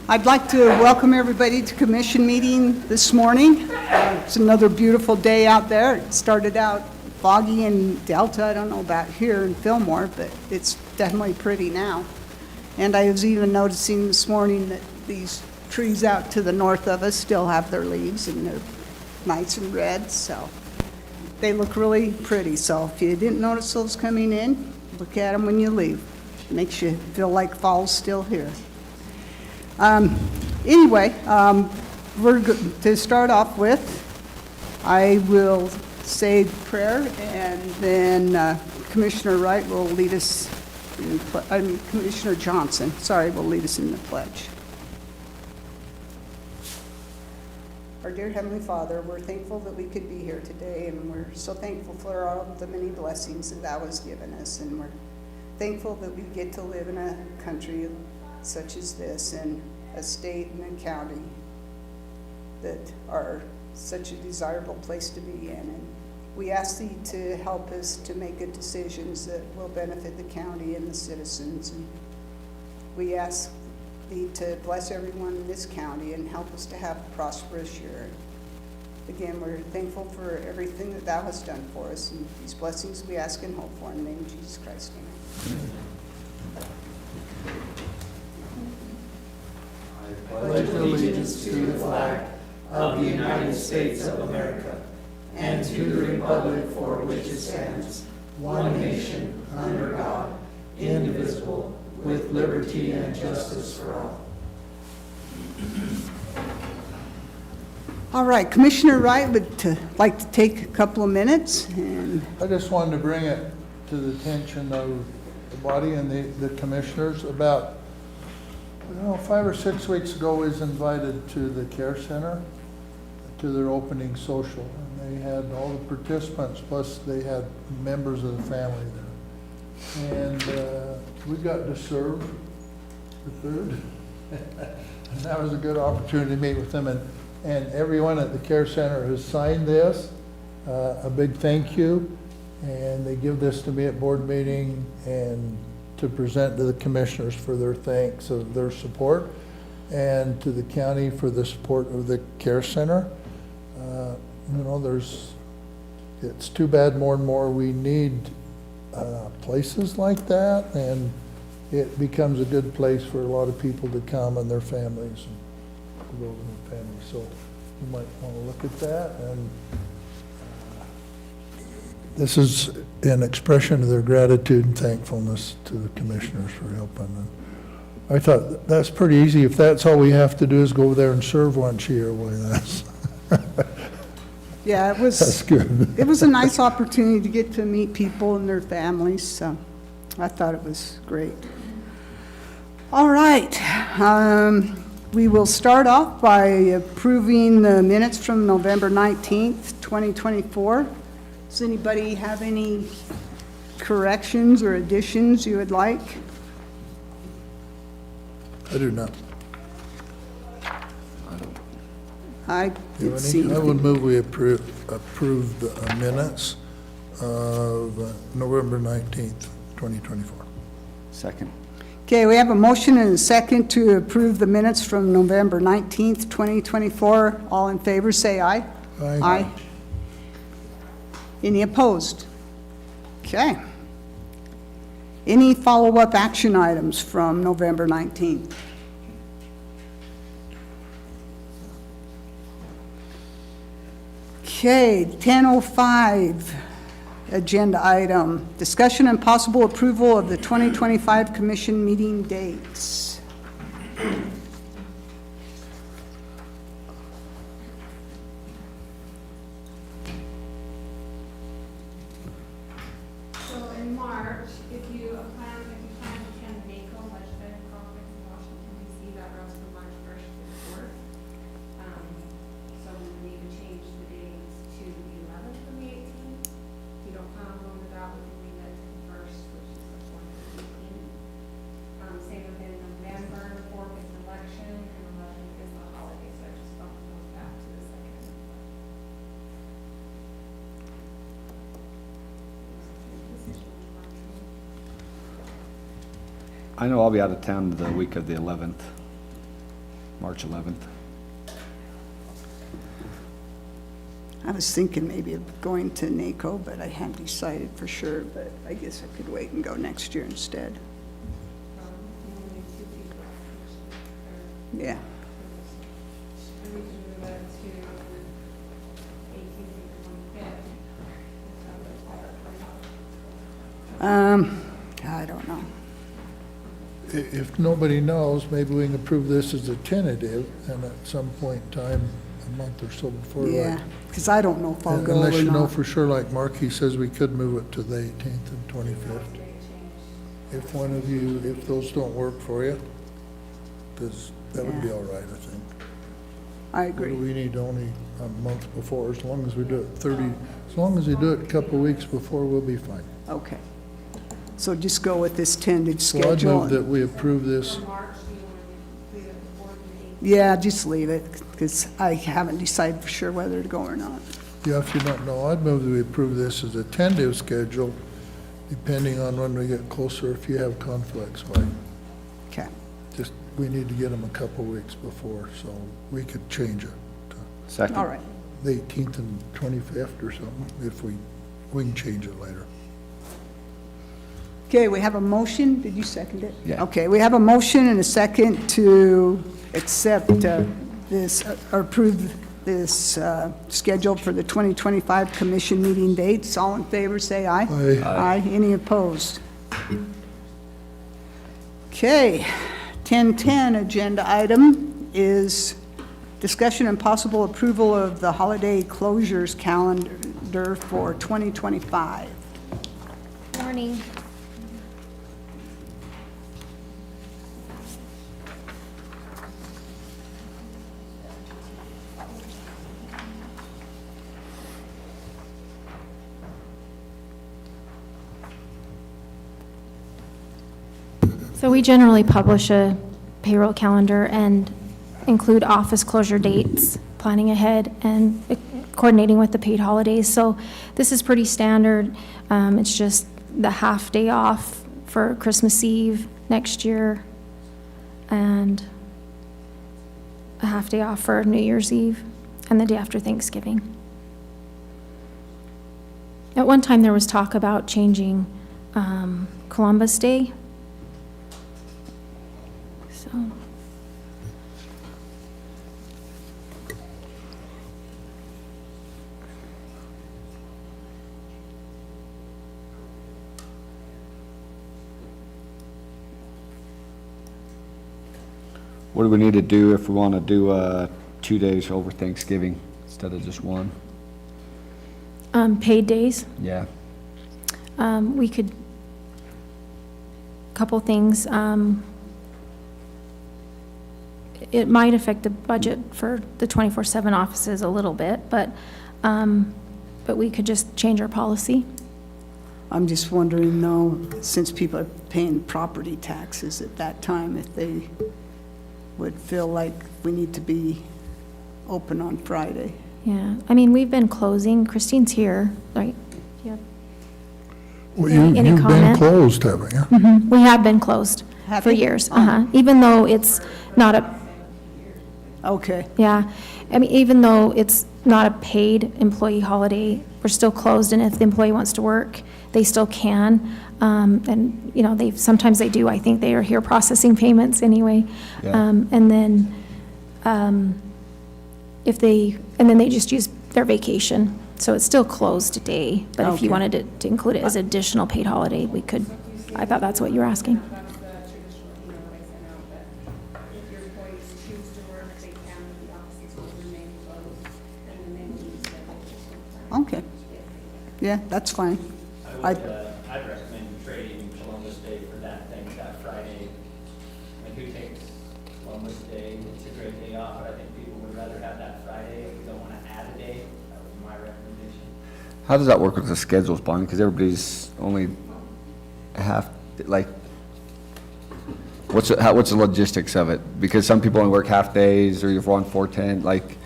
I'd like to welcome everybody to commission meeting this morning. It's another beautiful day out there. It started out foggy in Delta. I don't know about here in Fillmore, but it's definitely pretty now. And I was even noticing this morning that these trees out to the north of us still have their leaves and they're nice and red, so they look really pretty. So if you didn't notice those coming in, look at them when you leave. Makes you feel like fall's still here. To start off with, I will say prayer, and then Commissioner Wright will lead us, Commissioner Johnson, will lead us in the pledge. Our dear Heavenly Father, we're thankful that we could be here today, and we're so thankful for all of the many blessings that Thou hast given us, and we're thankful that we get to live in a country such as this, and a state and a county that are such a desirable place to be in. And we ask Thee to help us to make good decisions that will benefit the county and the citizens. And we ask Thee to bless everyone in this county and help us to have a prosperous year. Again, we're thankful for everything that Thou hast done for us, and these blessings we ask and hope for in the name of Jesus Christ. Amen. I pledge allegiance to the flag of the United States of America and to the republic for which it stands, one nation, under God, indivisible, with liberty and justice for all. All right, Commissioner Wright would like to take a couple of minutes. And I just wanted to bring it to the attention of the body and the commissioners about, 5 or 6 weeks ago, I was invited to the care center to their opening social. And they had all the participants, plus they had members of the family there. And we got to serve the food. And that was a good opportunity to meet with them. And everyone at the care center has signed this, a big thank you. And they give this to me at board meeting and to present to the commissioners for their thanks of their support, and to the county for the support of the care center. It's too bad more and more we need places like that, and it becomes a good place for a lot of people to come and their families and go with their families. So you might want to look at that. And this is an expression of their gratitude and thankfulness to the commissioners for helping them. I thought that's pretty easy. If that's all we have to do is go over there and serve once a year, that's yeah, that's good. It was a nice opportunity to get to meet people and their families, so I thought it was great. All right, we will start off by approving the minutes from November 19th, 2024. Does anybody have any corrections or additions you would like? I do not. I Do didn't see I would anything. move we approve the minutes of November 19th, 2024. Second. Okay, we have a motion and a second to approve the minutes from November 19th, 2024. All in favor, say aye. Aye. Any opposed? Okay. Any follow-up action items from November 19th? Okay, 10:05 agenda item, discussion and possible approval of the 2025 commission meeting dates. So in March, if you plan to attend the NACO legislative conference in Washington DC, that runs from March 1st to the 4th. So we would need to change the dates to the 11th and the 18th. If you don't plan on going to that, we can leave it to the 1st, which is the 4th and 18th. Same within November, 4th is election, and 11th is the holiday, so I just bumped those back to the 2nd. I know I'll be out of town the week of the 11th. March 11th. I was thinking maybe of going to NACO, but I hadn't decided for sure, but I guess I could wait and go next year instead. Yeah. And we can move that to 18th and 25th. I don't know. If nobody knows, maybe we can approve this as a tentative, and at some point in time, a month or so before, Yeah, like, because I don't know if I'll go or unless you know not. for sure, like Mark, he says we could move it to the 18th and 25th. If one of you, if those don't work for you, because that would be Yeah. all right, I think. I agree. We need only a month before, as long as we do it 30, as long as we do it a couple of weeks before, we'll be fine. Okay. So just go with this tentative So I'd schedule. move that we approve this. For March, do you want to leave it before the 18th? Yeah, just leave it, because I haven't decided for sure whether to go or not. Yeah, if you don't know, I'd move that we approve this as a tentative schedule, depending on when we get closer, if you have conflicts, like, Okay. just, we need to get them a couple weeks before, so we could change it to Second. All right. the 18th and 25th or something, if we can change it later. Okay, we have a motion. Did you second it? Yeah. Okay, we have a motion and a second to accept this, or approve this schedule for the 2025 commission meeting dates. All in favor, say aye. Aye. Aye. Any opposed? Okay, 10:10 agenda item is discussion and possible approval of the holiday closures calendar for 2025. Morning. So we generally publish a payroll calendar and include office closure dates, planning ahead, and coordinating with the paid holidays. So this is pretty standard. It's just the half day off for Christmas Eve next year and a half day off for New Year's Eve and the day after Thanksgiving. At one time, there was talk about changing Columbus Day. So. What do we need to do if we want to do 2 days over Thanksgiving instead of just one? Paid days. Yeah. We could, couple things. It might affect the budget for the 24/7 offices a little bit, but we could just change our policy. I'm just wondering, though, since people are paying property taxes at that time, if they would feel like we need to be open on Friday. Yeah, I mean, we've been closing. Christine's here, right? Yeah. Well, Any you've been comment? closed, haven't you? We have been closed Have for you? years, even though it's not a, Okay, yeah, I mean, even though it's not a paid employee holiday, we're still closed, and if the employee wants to work, they still can. And, you know, sometimes they do, I think they are here processing payments anyway. Yeah. And then, and then they just use their vacation, so it's still closed day, but if you Okay. wanted to include it as additional paid holiday, we could. I thought that's what you were asking. That's the traditional email that I sent out, that if your employees choose to work, they can, the offices will remain closed, and then they will use their vacation time. okay. Yeah, that's fine. I'd recommend trading Columbus Day for that thing, that Friday. Like, who takes Columbus Day? It's a great day off, but I think people would rather have that Friday if we don't want to add a day. That would be my recommendation. How does that work with the schedules, Bonnie? Because everybody's only half, like, what's the logistics of it? Because some people only work half days, or you're on 410, like,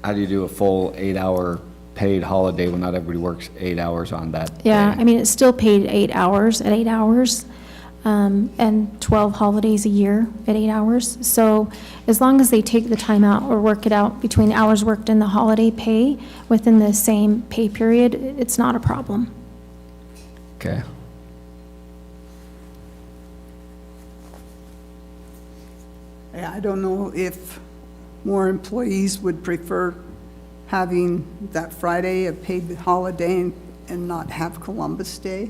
how do you do a full 8-hour paid holiday when not everybody works 8 hours on that Yeah, day? I mean, it's still paid 8 hours, at 8 hours. and 12 holidays a year at 8 hours. So as long as they take the time out or work it out between the hours worked and the holiday pay within the same pay period, it's not a problem. Okay. Yeah, I don't know if more employees would prefer having that Friday a paid holiday and not have Columbus Day,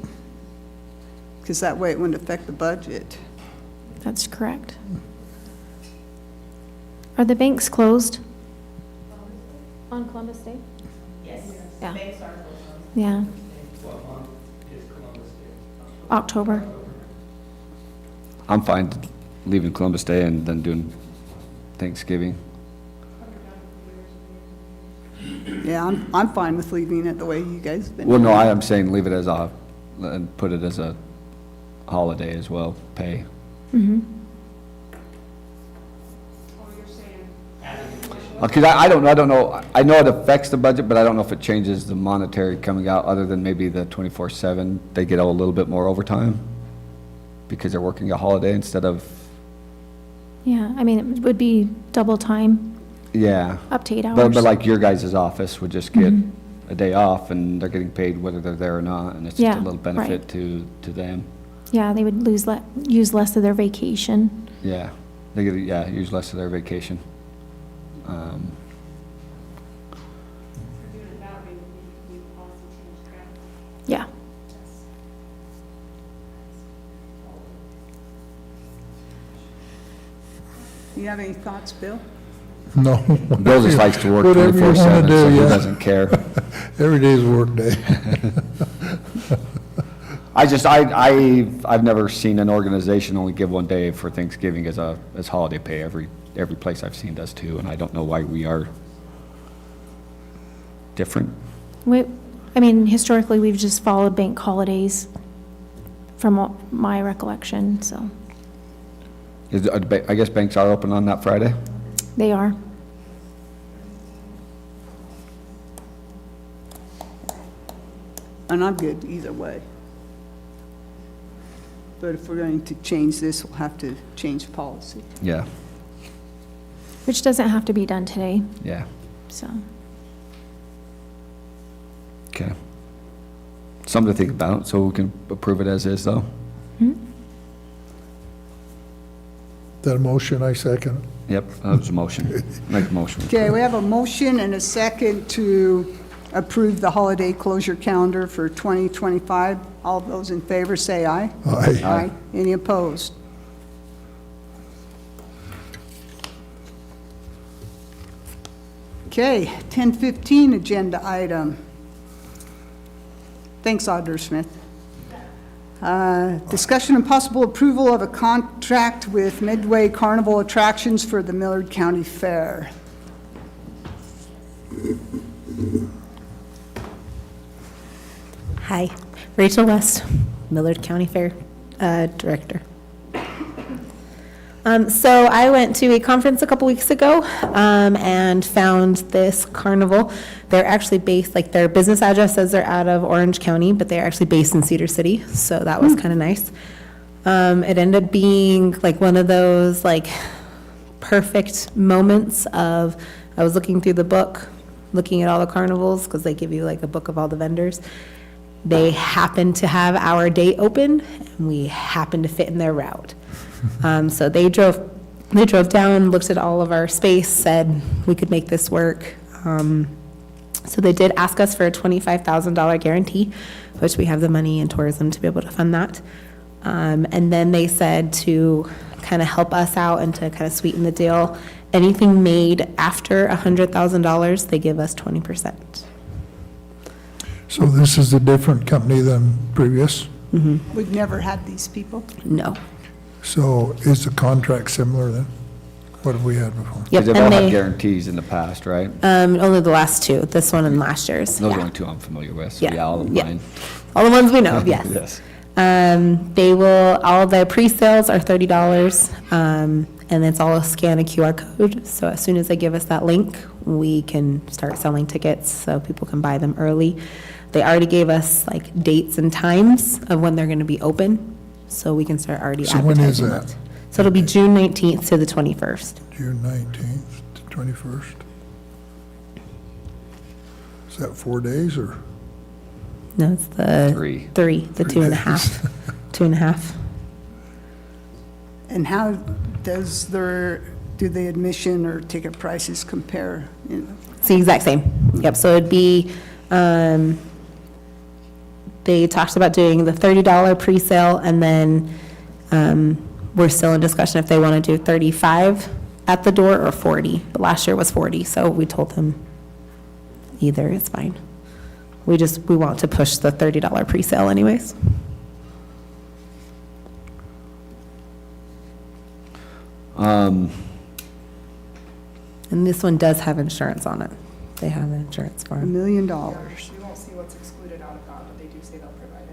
because that way it wouldn't affect the budget. That's correct. Are the banks closed? On Columbus Day? Yes. Yeah. Banks are closed. Yeah, What month is Columbus Day? October. I'm fine leaving Columbus Day and then doing Thanksgiving. Yeah, I'm fine with leaving it the way you guys have been. Well, no, doing it. I am saying leave it as a, and put it as a holiday as well, pay. Mm-hmm. Oh, you're saying, Because I don't know, I know it affects the budget, but I don't know if it changes the monetary coming out, other than maybe the 24/7, they get a little bit more overtime because they're working a holiday instead of, Yeah, I mean, it would be double time, yeah. up to 8 hours. But like your guys' office would just get Mhm. a day off and they're getting paid whether they're there or not, and it's just Yeah, a little benefit right. to them. Yeah, they would use less of their vacation. Yeah, they get, yeah, use less of their vacation. for doing it that way, we policy change, correct? Yeah. You have any thoughts, Bill? No. Bill just likes to work Whatever you wanna 24/7, so do, he yeah. doesn't care. Every day's a work day. I've never seen an organization only give one day for Thanksgiving as holiday pay. Every place I've seen does too, and I don't know why we are different. I mean, historically, we've just followed bank holidays from my recollection, so I guess banks are open on that Friday? they are. And I'm good either way. But if we're going to change this, we'll have to change policy. Yeah, Which doesn't have to be done today, yeah, so. okay. Something to think about, so we can approve it as is, though. Hmm? That motion, I second. Yep, that was a motion. Make a motion. Okay, we have a motion and a second to approve the holiday closure calendar for 2025. All those in favor say aye. Aye. Aye. Any opposed? Okay, 10:15 agenda item. Thanks, Auditor Smith. Discussion and possible approval of a contract with Midway Carnival Attractions for the Millard County Fair. Hi, Rachel West, Millard County Fair Director. So I went to a conference a couple weeks ago and found this carnival. They're actually based, like their business address says they're out of Orange County, but they're actually based in Cedar City, so that was kind of nice. It ended up being like one of those like perfect moments of, I was looking through the book, looking at all the carnivals, because they give you like a book of all the vendors. They happened to have our date open, and we happened to fit in their route. So they drove down, looked at all of our space, said we could make this work. So they did ask us for a $25,000 guarantee, which we have the money in tourism to be able to fund that. And then they said to kind of help us out and to kind of sweeten the deal, anything made after $100,000, they give us 20%. So this is a different company than previous? We've never had these people. No. So is the contract similar then? What have we had before? Yep, Because they've all and had they, guarantees in the past, right? only the last two, this one and last year's. Those are Yeah. only two I'm familiar with, so Yeah, yeah, all of yeah. mine. All the ones we know, yes. Yes. They will, all the pre-sales are $30, and it's all scan a QR code. So as soon as they give us that link, we can start selling tickets so people can buy them early. They already gave us like dates and times of when they're going to be open. so we can start already So when is advertising that? it. So it'll be June 19th to the 21st. June 19th to 21st? Is that 4 days or? No, it's the Three. the 2.5, 2.5. And how do the admission or ticket prices compare? You know? It's the exact same. Yep, so it'd be, they talked about doing the $30 pre-sale, and then we're still in discussion if they want to do 35 at the door or 40. But last year was 40, so we told them either is fine. We want to push the $30 pre-sale anyways. And this one does have insurance on it. They have insurance for $1 them. million. You won't see what's excluded out of that, but they do say they'll provide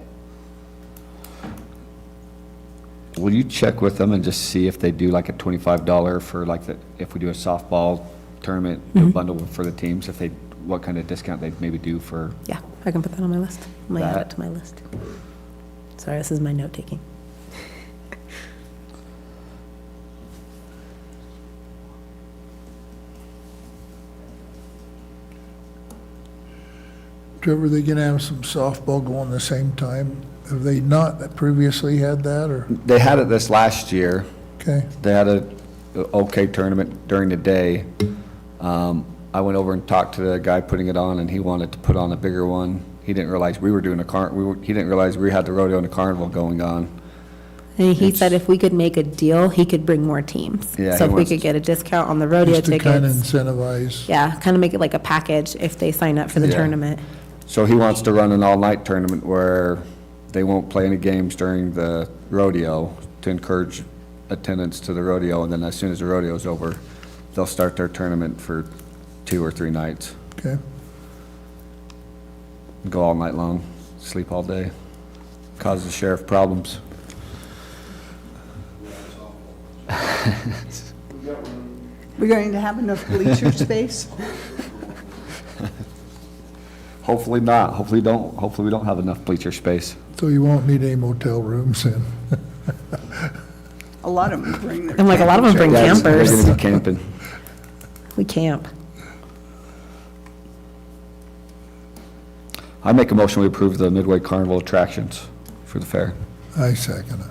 it. Will you check with them and just see if they do like a $25 for like if we do a softball tournament, do a bundle for the teams, what kind of discount they'd maybe do for? Yeah, I can put that on my list. I'm gonna add That. it to my list. Sorry, this is my note taking. Trevor, they gonna have some softball going the same time? Have they not previously had that, or? They had it this last year. Okay, They had a okay tournament during the day. I went over and talked to the guy putting it on, and he wanted to put on a bigger one. He didn't realize we were doing he didn't realize we had the rodeo and the carnival going on. And he said if we could make a deal, he could bring more teams. Yeah, So he if we wants could get a discount on the rodeo just to kind of tickets. incentivize. Yeah, kind of make it like a package if they sign up for the Yeah. tournament. So he wants to run an all-night tournament where they won't play any games during the rodeo to encourage attendance to the rodeo, and then as soon as the rodeo's over, they'll start their tournament for 2 or 3 nights. Okay, Go all night long, sleep all day, cause the sheriff problems. We're going to have enough bleacher space? Hopefully not, hopefully we don't have enough bleacher space. so you won't need any motel rooms then? A lot of them bring their. And like a lot of them bring Yeah, We're campers. gonna be camping. We camp. I make a motion we approve the Midway Carnival attractions for the fair. I second it.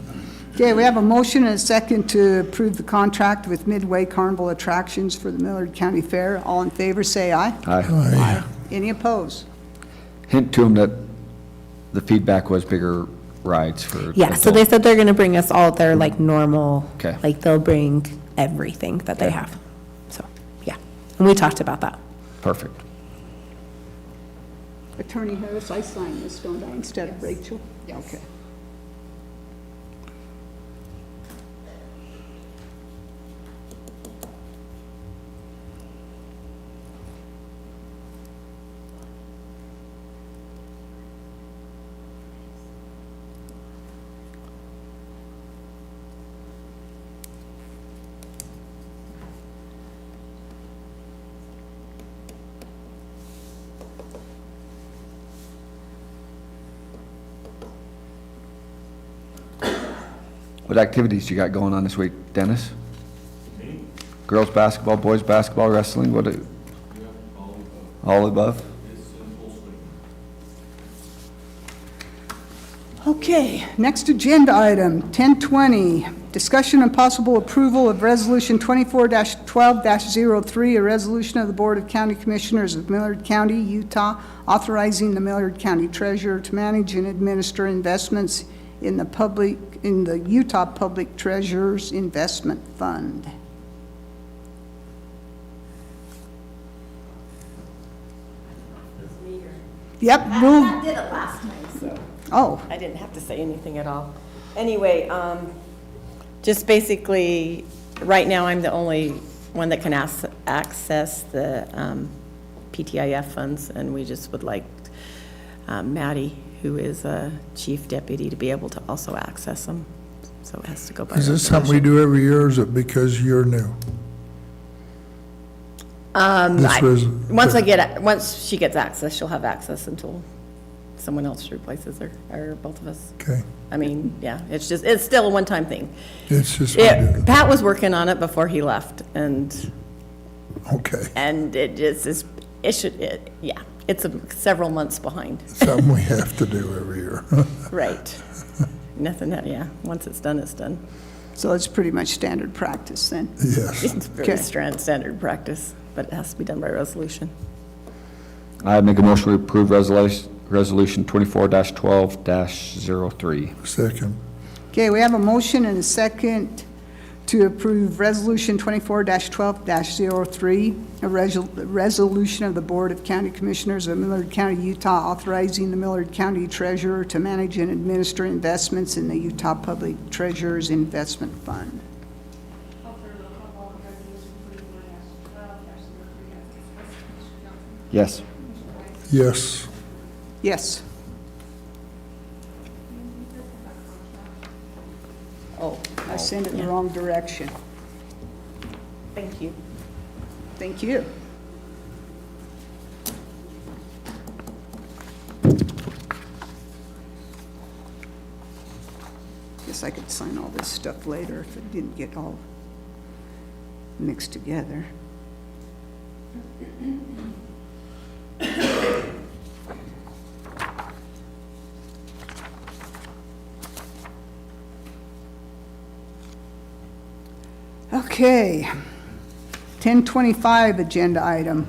Okay, we have a motion and a second to approve the contract with Midway Carnival Attractions for the Millard County Fair. All in favor, say aye. Aye. Aye. Any opposed? Hint to them that the feedback was bigger rides for. Yeah, so they said they're gonna bring us all their like normal, Okay. like they'll bring everything that they Okay. have. So, yeah, and we talked about that. Perfect. Attorney Harris, I sign this, don't I, instead of Rachel? Okay. What activities you got going on this week, Dennis? Girls basketball, boys basketball, wrestling, all above? Okay, next agenda item, 1020, discussion and possible approval of Resolution 24-12-03, a resolution of the Board of County Commissioners of Millard County, Utah, authorizing the Millard County Treasurer to manage and administer investments in the Utah Public Treasurer's Investment Fund. Yep, move. I did it last time, so Oh, I didn't have to say anything at all. Anyway, just basically, right now, I'm the only one that can access the PTIF funds, and we just would like Maddie, who is a chief deputy, to be able to also access them. So it has to go by Is this something we resolution. do every year, or is it because you're new? This was- Once she gets access, she'll have access until someone else replaces her, or both of us. Okay, I mean, yeah, it's still a one-time thing. it's just, ridiculous. Pat was working on it before he left, and Okay, it just is, yeah, it's several months behind. something we have to do every year. Right. Nothing, yeah, once it's done, it's done. So it's pretty much standard practice then. Yes, It's very Okay. standard practice, but it has to be done by resolution. I make a motion to approve resolution 24-12-03. second, Okay, we have a motion and a second to approve Resolution 24-12-03, a resolution of the Board of County Commissioners of Millard County, Utah, authorizing the Millard County Treasurer to manage and administer investments in the Utah Public Treasurer's Investment Fund. Yes. yes, Yes. Oh, I sent it in the wrong direction. thank you. Thank you. Guess I could sign all this stuff later if it didn't get all mixed together. Okay, 1025 agenda item.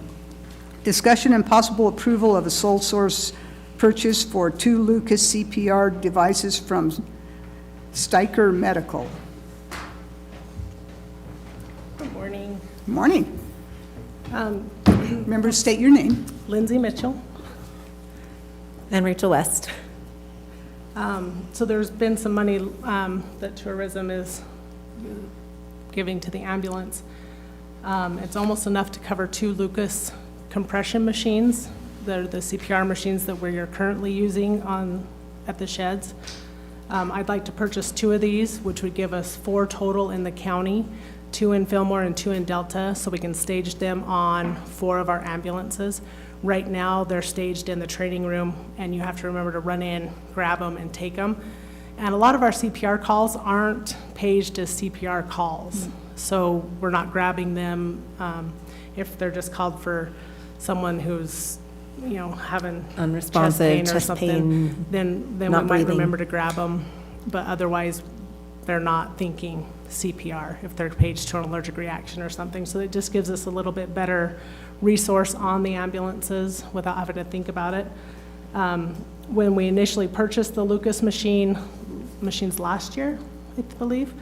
Discussion and possible approval of a sole source purchase for 2 Lucas CPR devices from Steiker Medical. Good morning. Morning. Remember to state your name. Lindsay Mitchell. And Rachel West. So there's been some money that tourism is giving to the ambulance. It's almost enough to cover 2 Lucas compression machines. They're the CPR machines that we're currently using at the sheds. I'd like to purchase 2 of these, which would give us 4 total in the county, 2 in Fillmore and 2 in Delta, so we can stage them on 4 of our ambulances. Right now, they're staged in the training room, and you have to remember to run in, grab them, and take them. And a lot of our CPR calls aren't paged as CPR calls, so we're not grabbing them. If they're just called for someone who's, having Unresponsive, chest pain or chest something, pain, then we not might breathing. remember to grab them. But otherwise, they're not thinking CPR if they're paged to an allergic reaction or something. So it just gives us a little bit better resource on the ambulances without having to think about it. When we initially purchased the Lucas machines last year, I believe,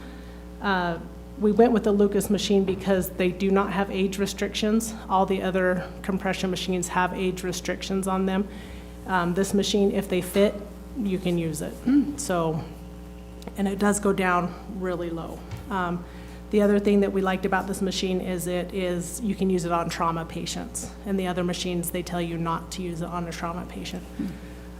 we went with the Lucas machine because they do not have age restrictions. All the other compression machines have age restrictions on them. This machine, if they fit, you can use it. So, and it does go down really low. The other thing that we liked about this machine is you can use it on trauma patients. And the other machines, they tell you not to use it on a trauma patient.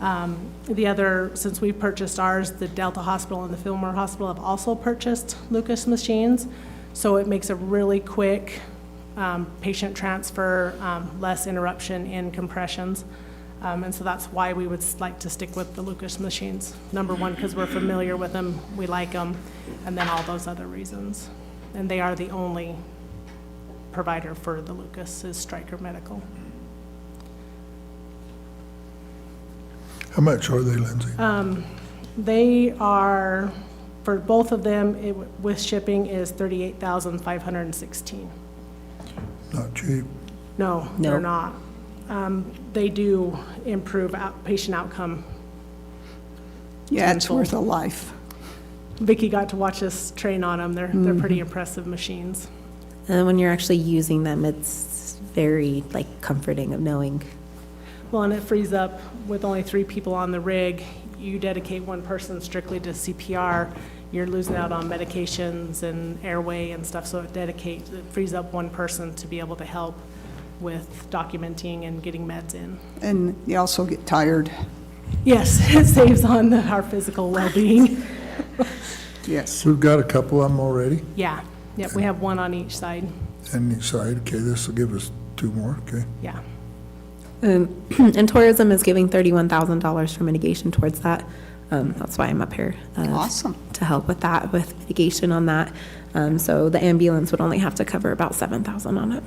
Since we purchased ours, the Delta Hospital and the Fillmore Hospital have also purchased Lucas machines. So it makes a really quick patient transfer, less interruption in compressions. And so that's why we would like to stick with the Lucas machines. Number one, because we're familiar with them, we like them, and then all those other reasons. And they are the only provider for the Lucas is Stryker Medical. how much are they, Lindsay? They are, for both of them, with shipping is $38,516. Not cheap, No, they're not. They do improve patient outcome. Yeah, it's worth a life. Vicki got to watch us train on them. They're pretty impressive machines. And when you're actually using them, it's very comforting of knowing. Well, and it frees up, with only 3 people on the rig, you dedicate one person strictly to CPR, you're losing out on medications and airway and stuff, so it frees up one person to be able to help with documenting and getting meds in. And you also get tired. Yes, it saves on our physical well-being. Yes. we've got a couple of them already, Yeah, yep, we have one on each side, and each side, okay, this will give us 2 more, okay. yeah. And tourism is giving $31,000 for mitigation towards that. That's why I'm up here. Awesome. To help with that, with mitigation on that. So the ambulance would only have to cover about $7,000 on it.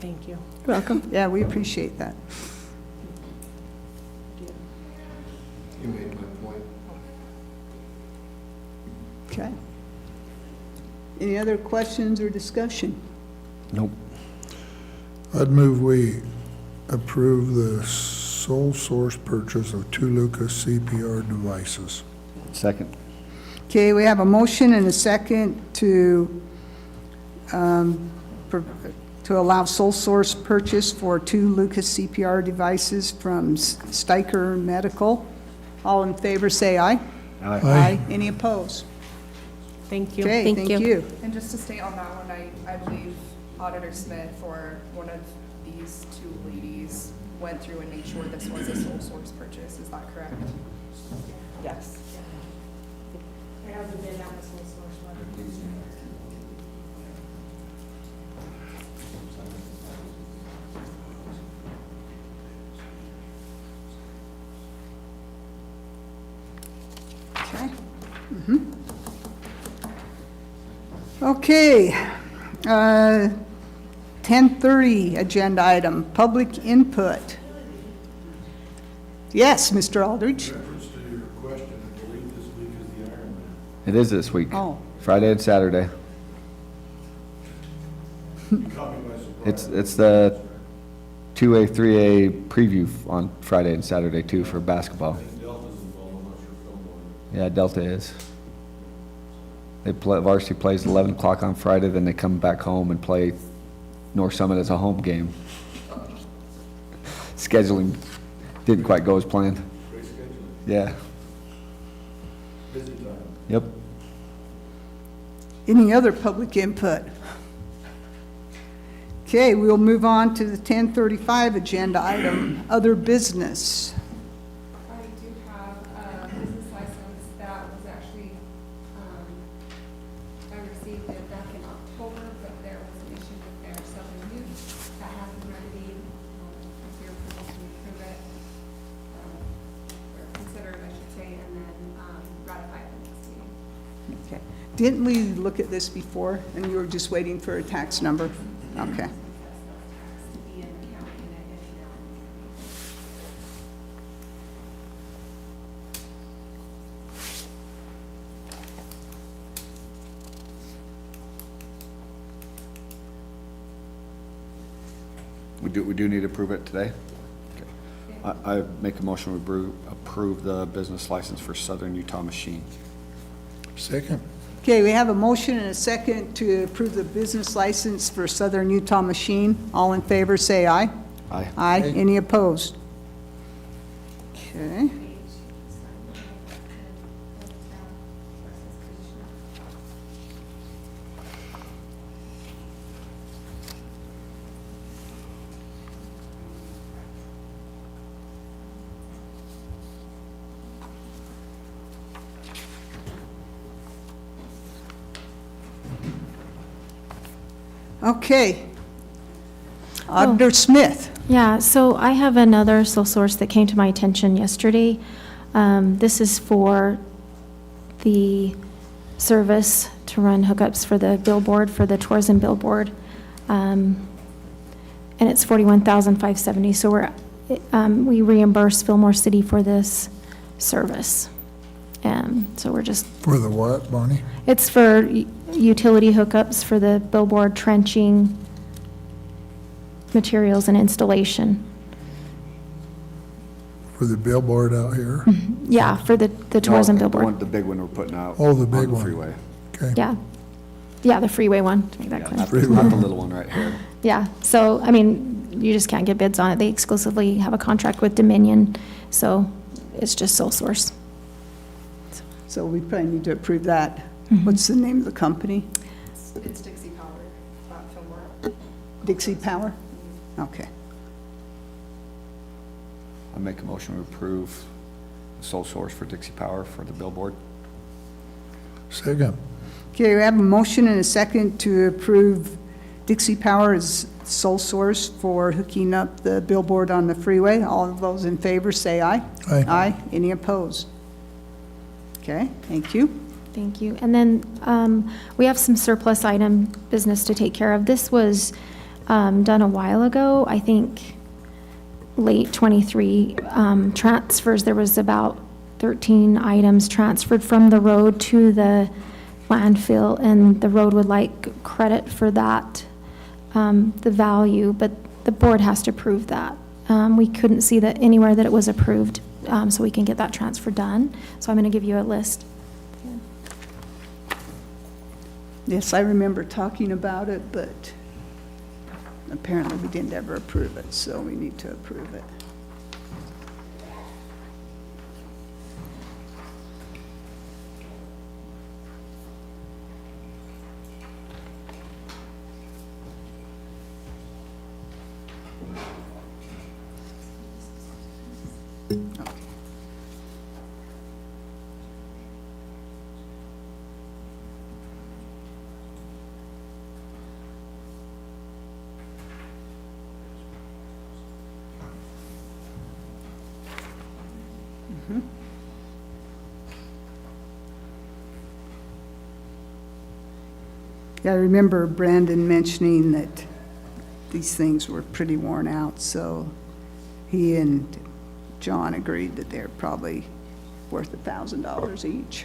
Thank you. You're welcome. Yeah, we appreciate that. You made my point. Okay. Any other questions or discussion? Nope. I'd move we approve the sole source purchase of 2 Lucas CPR devices. Second. Okay, we have a motion and a second to allow sole source purchase for 2 Lucas CPR devices from Steicher Medical. All in favor, say aye. Aye. Any opposed? Thank you. Okay, Thank thank you. you. And just to state on that one, I believe Auditor Smith or one of these two ladies went through and made sure this was a sole source purchase. Is that correct? Yes. There hasn't been that sole source one. Okay. Okay. 10:30 agenda item, public input. Yes, Mr. Aldridge? Reference to your question, I believe this week is the Ironman. It is this week. Oh. Friday and Saturday. You caught me by surprise. It's the 2A, 3A preview on Friday and Saturday too for basketball. I think Delta's involved, I'm not sure Phil Boyd. Yeah, Delta is. They play, varsity plays 11 o'clock on Friday, then they come back home and play North Summit as a home game. Scheduling didn't quite go as planned. Great scheduling, Yeah, busy time. yep. Any other public input? Okay, we'll move on to the 10:35 agenda item, other business. I do have a business license that was actually, I received it back in October, but there was an issue with their Southern Youth that has been remedied. With your approval to approve it, or consider it, I should say, and then ratify it the next meeting. Okay. Didn't we look at this before, and you were just waiting for a tax number? Okay. To be in the county and it is now. We do need to approve it today? Okay. I make a motion to approve the business license for Southern Utah Machine. Second. Okay, we have a motion and a second to approve the business license for Southern Utah Machine. All in favor, say aye. Aye. Aye. Any opposed? Okay. Okay. Auditor Smith. Yeah, so I have another sole source that came to my attention yesterday. This is for the service to run hookups for the billboard, for the tourism billboard. And it's $41,570, so we reimburse Fillmore City for this service. So we're just, For the what, Bonnie? it's for utility hookups for the billboard, trenching, materials and installation. For the billboard out here? Yeah, for the tourism billboard. The big one we're putting out. Oh, the big on one. freeway. Okay. Yeah. Yeah, the freeway one, to make that Yeah, clear. not the little one right here. Yeah, so, I mean, you just can't get bids on it. They exclusively have a contract with Dominion, so it's just sole source. So we probably need to approve that. What's the name of the company? It's Dixie Power, not Fillmore. Dixie Power? Okay. I make a motion to approve the sole source for Dixie Power for the billboard. Second. Okay, we have a motion and a second to approve Dixie Power as Sole Source for hooking up the billboard on the freeway. All of those in favor, say aye. Aye. Aye. Any opposed? Okay, thank you. Thank you. And then we have some surplus item business to take care of. This was done a while ago, I think late '23. Transfers, there was about 13 items transferred from the road to the landfill, and the road would like credit for that, the value, but the board has to approve that. We couldn't see that anywhere that it was approved, so we can get that transfer done. So I'm going to give you a list. Yes, I remember talking about it, but apparently we didn't ever approve it, so we need to approve it. Yeah, I remember Brandon mentioning that these things were pretty worn out, so he and John agreed that they're probably worth $1,000 each.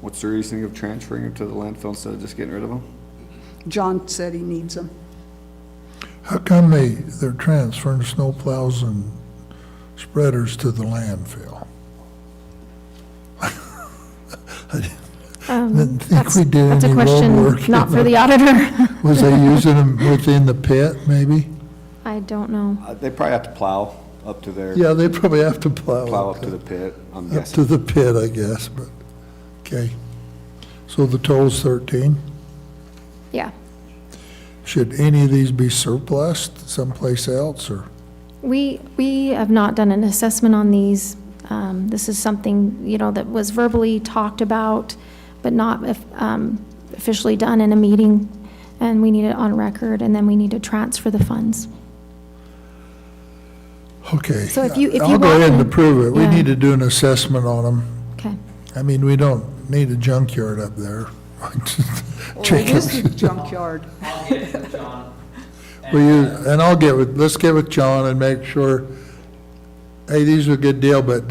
What's the reasoning of transferring them to the landfill instead of just getting rid of them? John said he needs them. How come they're transferring snowplows and spreaders to the landfill? I didn't think we did That's a any road question work. not for the auditor. Was they using them within the pit, maybe? I don't know. They probably have to plow up to their, Yeah, they probably have to plow up to the pit, I'm up to guessing. the pit, I guess, but, okay. So the total's 13? Yeah. Should any of these be surplus someplace else, or? We have not done an assessment on these. This is something, that was verbally talked about, but not officially done in a meeting, and we need it on record, and then we need to transfer the funds. Okay. So if you I'll go ahead and want- approve it. We Yeah. need to do an assessment on them. Okay. I mean, we don't need a junkyard up there. Well, it is Chickens. a junkyard. I'll get it with John. Will you, and let's get with John and make sure, hey, these are a good deal, but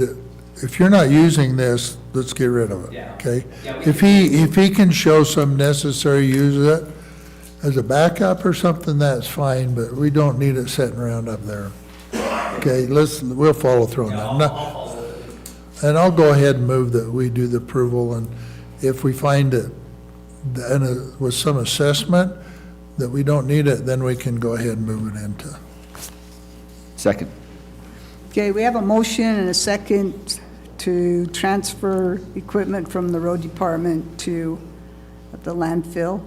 if you're not using this, let's get rid of it, Yeah. okay? Yeah, we If he can show some necessary use of it as a backup or something, that's fine, but we don't need it sitting around up there. Okay, we'll follow through on Yeah, that. I'll No- follow it. And I'll go ahead and move that we do the approval, and if we find it, with some assessment, that we don't need it, then we can go ahead and move it into. Second. Okay, we have a motion and a second to transfer equipment from the road department to the landfill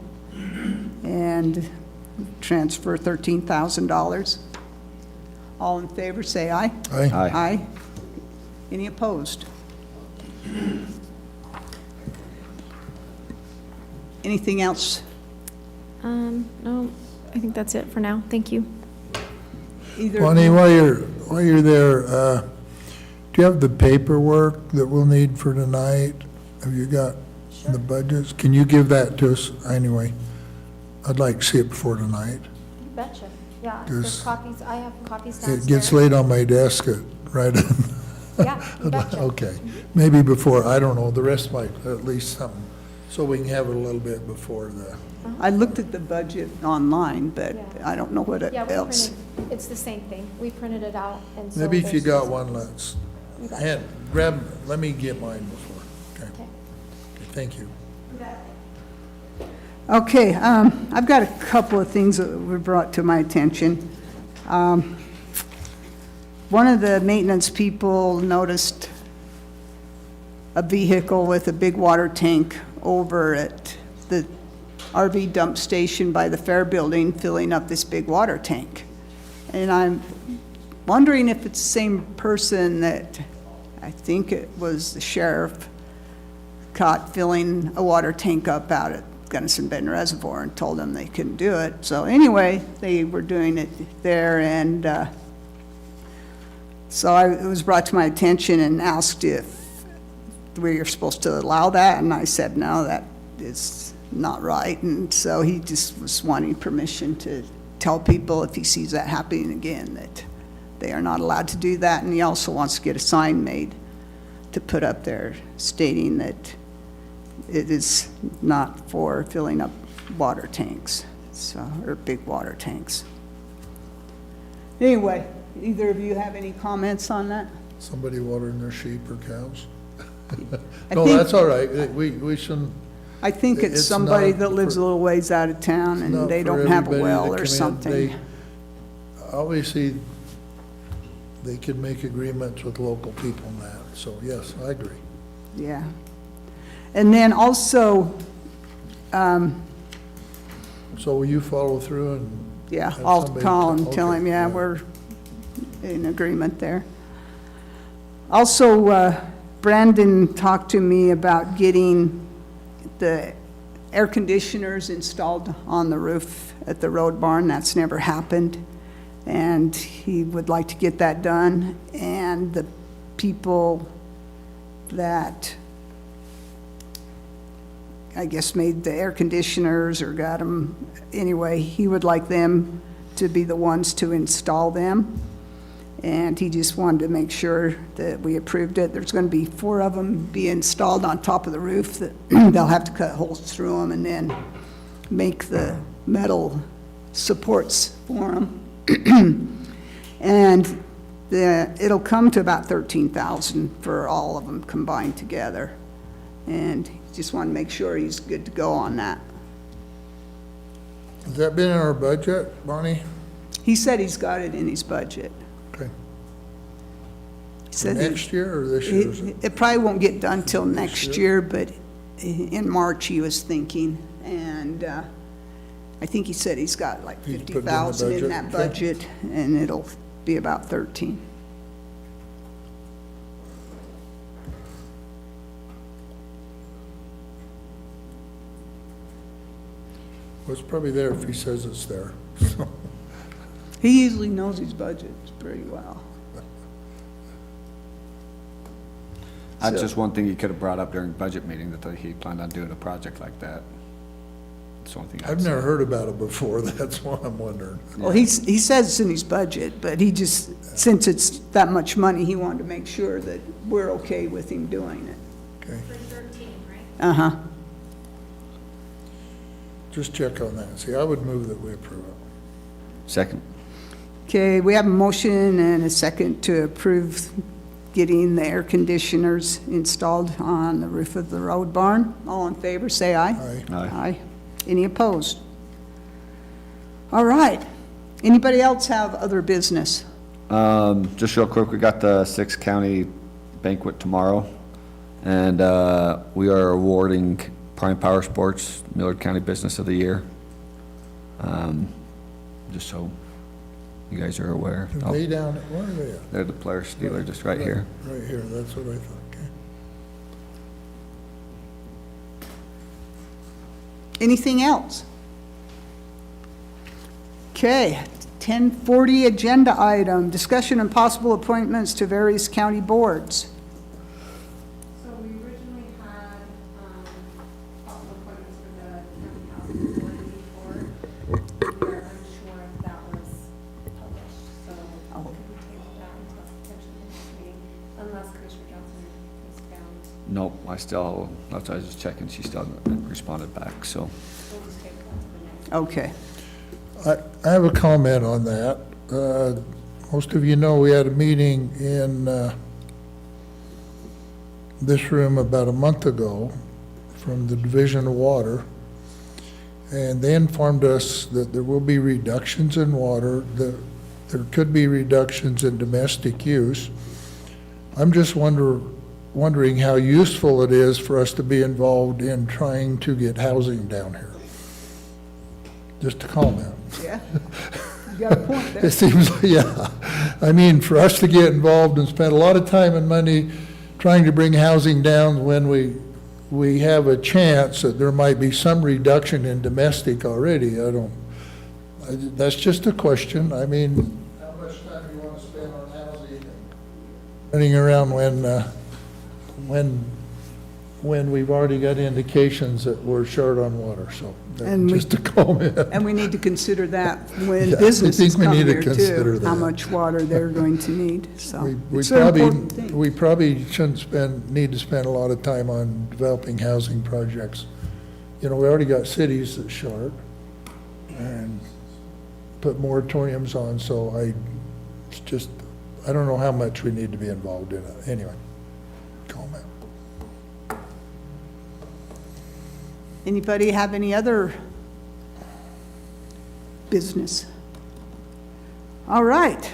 and transfer $13,000. All in favor, say aye. Aye. Aye. Any opposed? Anything else? No, I think that's it for now. Thank you. Either. Bonnie, while you're there, do you have the paperwork that we'll need for tonight? Have you got the budgets? Can you give that to us anyway? I'd like to see it before tonight. You betcha. Yeah, There's there's copies, I have copies It downstairs. gets laid on my desk right in. Yeah, you betcha. Okay, maybe before, I don't know, the rest might, at least something, so we can have it a little bit before the, I looked at the budget online, but Yeah. I don't know what Yeah, we else. printed, it's the same thing. We printed it out, and so. maybe if you there's- got one, let's, You got hand, grab, let me get mine before, okay? Okay. Okay, thank you. Okay, I've got a couple of things that were brought to my attention. One of the maintenance people noticed a vehicle with a big water tank over at the RV dump station by the fair building filling up this big water tank. And I'm wondering if it's the same person that, I think it was the sheriff, caught filling a water tank up out at Gunnison Bend Reservoir and told them they couldn't do it. So anyway, they were doing it there, and so it was brought to my attention and asked if we were supposed to allow that, and I said, no, that is not right. And so he just was wanting permission to tell people if he sees that happening again, that they are not allowed to do that. And he also wants to get a sign made to put up there stating that it is not for filling up water tanks, so, or big water tanks. Anyway, either of you have any comments on that? Somebody watering their sheep or cows? I No, think- that's all right. We shouldn't, I think it's It's somebody not that lives a for- little ways out of town not and they for don't have a everybody well to or come in. something. Obviously, they could make agreements with local people on that, so yes, I agree. Yeah. And then also, So will you follow through and? yeah, have I'll somebody call and okay, tell him, yeah, we're in agreement there. Also, Brandon talked to me about getting the air conditioners installed on the roof at the road barn. That's never happened. And he would like to get that done. And the people that, I guess, made the air conditioners or got them, anyway, he would like them to be the ones to install them. And he just wanted to make sure that we approved it. There's going to be 4 of them be installed on top of the roof. That they'll have to cut holes through them and then make the metal supports for them. And it'll come to about $13,000 for all of them combined together. And just want to make sure he's good to go on that. Has that been in our budget, Bonnie? He said he's got it in his budget. Okay. He said Next year or this year? is it? It probably won't get done till next year? year, but in March he was thinking, and I think he said he's got like He's put it in the 50,000 in that budget. budget, and it'll be about 13. Well, it's probably there if he says it's there. So, He usually knows his budget pretty well. That's So- just one thing he could have brought up during budget meeting, that he planned on doing a project like that. That's the only thing I'd I've say. never heard about it before, that's why I'm wondering. Well, he says it's in his budget, but he just, since it's that much money, he wanted to make sure that we're okay with him doing it. Okay, For 13, right? Uh-huh. just check on that. See, I would move that we approve it. Second. Okay, we have a motion and a second to approve getting the air conditioners installed on the roof of the road barn. All in favor, say aye. Aye. Aye. Any opposed? All right. Anybody else have other business? Just real quick, we got the 6-county banquet tomorrow, and we are awarding Prime Power Sports Millard County Business of the Year. Just so you guys are aware. Are they down, where are they at? They're the Polaris dealer, just right here. Right here, that's what I thought, okay. Anything else? Okay, 10:40 agenda item, discussion and possible appointments to various county boards. So we originally had, possible appointments for the county housing authority before. We're unsure if that was published, so Oh. could we table that until potentially the next meeting, unless Commissioner Johnson has found, Nope, that's why I was just checking, she still hasn't responded back, so. we'll just table that to the next. Okay. I have a comment on that. Most of you know, we had a meeting in this room about a month ago from the Division of Water, and they informed us that there will be reductions in water, that there could be reductions in domestic use. I'm just wondering how useful it is for us to be involved in trying to get housing down here. Just a comment. Yeah. You got a point there. It seems, yeah. I mean, for us to get involved and spend a lot of time and money trying to bring housing down when we we have a chance that there might be some reduction in domestic already. That's just a question. I mean, how much time do you want to spend on housing and running around when we've already got indications that we're short on water, so And we- just a comment. And we need to consider that when Yeah, I businesses think we come need to here consider too, how that. much water they're going to need, so. We It's an important probably, thing. we probably shouldn't need to spend a lot of time on developing housing projects. You know, we already got cities that's short and put moratoriums on, so I don't know how much we need to be involved in it. Anyway, comment. Anybody have any other business? All right.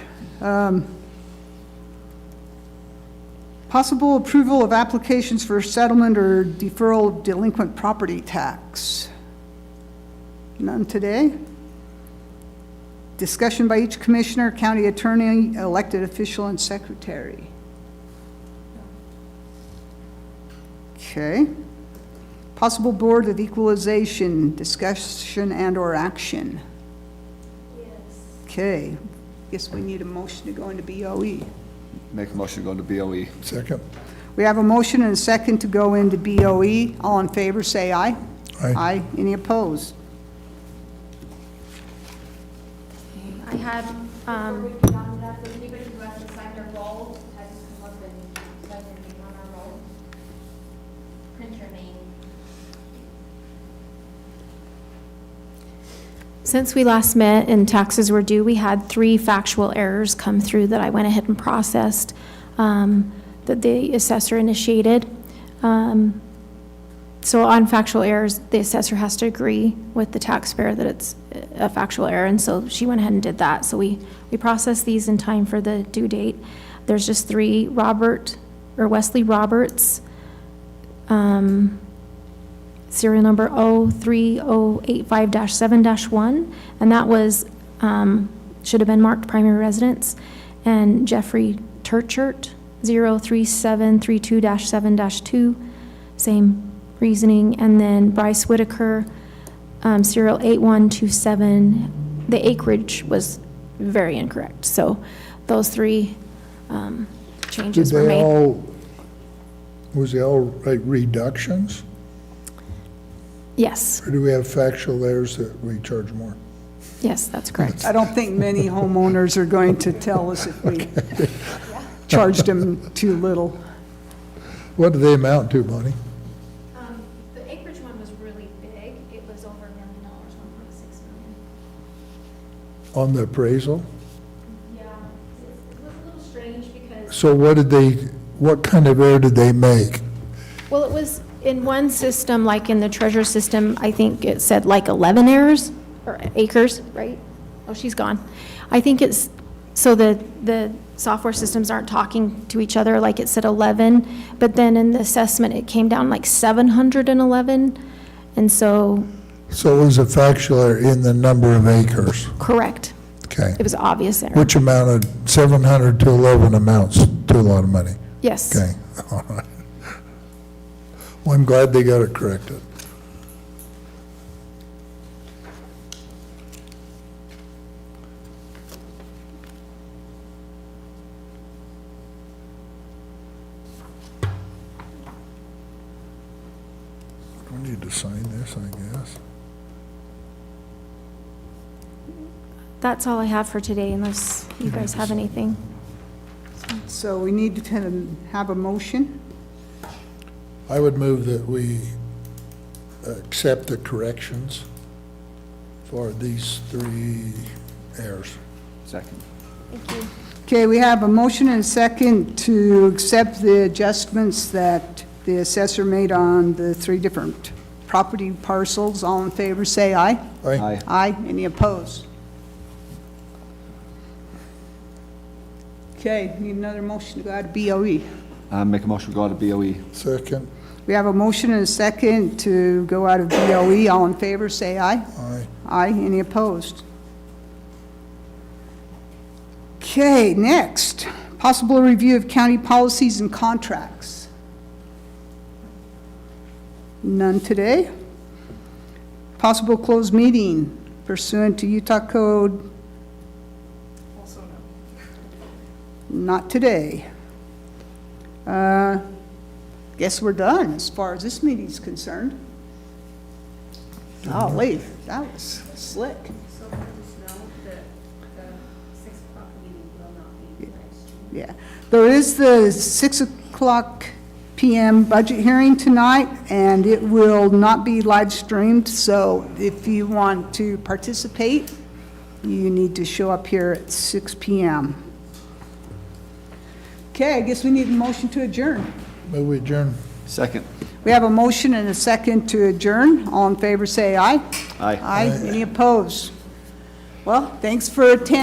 Possible approval of applications for settlement or deferral of delinquent property tax. None today. Discussion by each commissioner, county attorney, elected official, and secretary. Okay. Possible Board of Equalization, discussion and/or action. Yes. Okay, guess we need a motion to go into BOE. Make a motion to go into BOE. Second? We have a motion and a second to go into BOE. All in favor, say aye. Aye. Aye. Any opposed? I had, Before we get on to that, does anybody who has to sign their roll, has to come up and sign their name on our roll? Print your name. since we last met and taxes were due, we had 3 factual errors come through that I went ahead and processed, that the assessor initiated. So on factual errors, the assessor has to agree with the taxpayer that it's a factual error, and so she went ahead and did that. So we processed these in time for the due date. There's just 3, Wesley Roberts, serial number 03085-7-1, and that was, should have been marked primary residence, and Jeffrey Turchert, 03732-7-2, same reasoning, and then Bryce Whitaker, serial 8127, the acreage was very incorrect. So those 3 changes were made. Was they all like reductions? Yes, Or do we have factual errors that we charge more? yes, that's correct. I don't think many homeowners are going to tell us if we charged them too little. What do they amount to, Bonnie? The acreage one was really big. It was over $1 million, 1.6 million. On the appraisal? Yeah, it was a little strange because, So what kind of error did they make? well, it was in one system, like in the treasure system, I think it said like 11 acres, right? Oh, she's gone. I think it's, so the software systems aren't talking to each other, like it said 11, but then in the assessment, it came down like 711, and so, So it was a factual error in the number of acres. correct. Okay. It was obvious error. Which amounted, 700 to 11 amounts to a lot of money. Yes. Okay, all right. Well, I'm glad they got it corrected. Do I need to sign this, I guess? That's all I have for today, unless you guys have anything. So we need to have a motion. I would move that we accept the corrections for these 3 errors. Second. Thank you. Okay, we have a motion and a second to accept the adjustments that the assessor made on the 3 different property parcels. All in favor, say aye. Aye. Aye. Any opposed? Okay, need another motion to go out of BOE. Make a motion to go out of BOE. Second, We have a motion and a second to go out of BOE. All in favor, say aye. aye. Aye. Any opposed? Okay, next, possible review of county policies and contracts. None today. Possible closed meeting pursuant to Utah Code, Also no. not today. Guess we're done as far as this meeting's concerned. Golly, that was slick. So let us know that the 6 o'clock meeting will not be live streamed. Yeah, there is the 6 o'clock PM budget hearing tonight, and it will not be live streamed, so if you want to participate, you need to show up here at 6 PM. Okay, I guess we need a motion to adjourn. Move we adjourn. Second. We have a motion and a second to adjourn. All in favor, say aye. Aye. Aye. Any opposed? Well, thanks for attending.